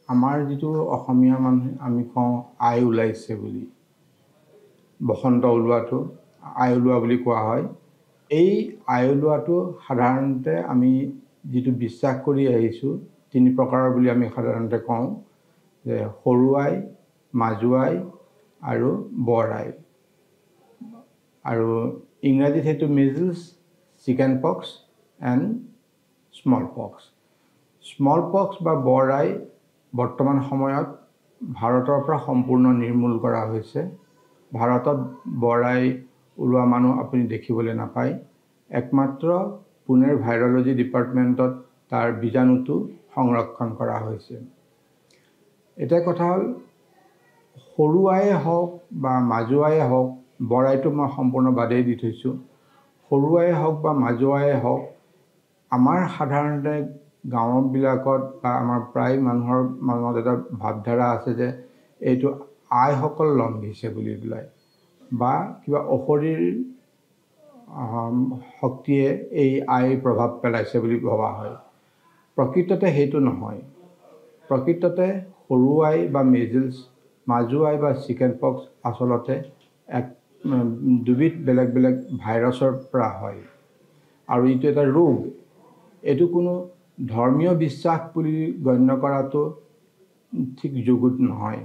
আমাৰ যিটো অসমীয়া মানুহে আমি কওঁ আই ওলাইছে বুলি, বসন্ত ওলোৱাটো আই ওলোৱা বুলি কোৱা হয়। এই আই ওলোৱাটো সাধাৰণতে আমি যিটো বিশ্বাস কৰি আহিছোঁ 3 প্ৰকাৰৰ বুলি আমি সাধাৰণতে কওঁ, যে সৰু আই, মাজু আই আৰু বৰ আই। আৰু ইংৰাজীত সেইটো মিজলছ, চিকেন পক্স এণ্ড স্মল পক্স। স্মল পক্স বা বৰ আই বৰ্তমান সময়ত ভাৰতৰ পৰা সম্পূৰ্ণ নিৰ্মূল কৰা হৈছে। ভাৰতত বৰ আই ওলোৱা মানুহ আপুনি দেখিবলৈ নাপায়। একমাত্ৰ পুনেৰ ভাইৰলজি ডিপাৰ্টমেণ্টত তাৰ বীজাণুটো সংৰক্ষণ কৰা হৈছে। এতিয়া কথা হ'ল, সৰু আইয়ে হওক বা মাজু আইয়ে হওক, বৰ আইটো মই সম্পূৰ্ণ বাদেই দি থৈছোঁ। সৰু আইয়ে হওক বা মাজু আইয়ে হওক, আমাৰ সাধাৰণতে গাঁওবিলাকত বা আমাৰ প্ৰায় মানুহৰ মনত এটা ভাৱধাৰা আছে যে এইটো আইসকল লম্ভিছে বুলি পেলাই, বা কিবা অশৰীৰ শক্তিয়ে এই আইৰ প্ৰভাৱ পেলাইছে বুলি ভবা হয়। প্ৰকৃততে সেইটো নহয়। প্ৰকৃততে সৰু আই বা মেজলছ, মাজু আই বা চিকেন পক্স আচলতে দুবিধ বেলেগ বেলেগ ভাইৰাছৰ পৰা হয়। আৰু এইটো এটা ৰোগ। এইটো কোনো ধৰ্মীয় বিশ্বাস বুলি গণ্য কৰাটো ঠিক যুগুত নহয়।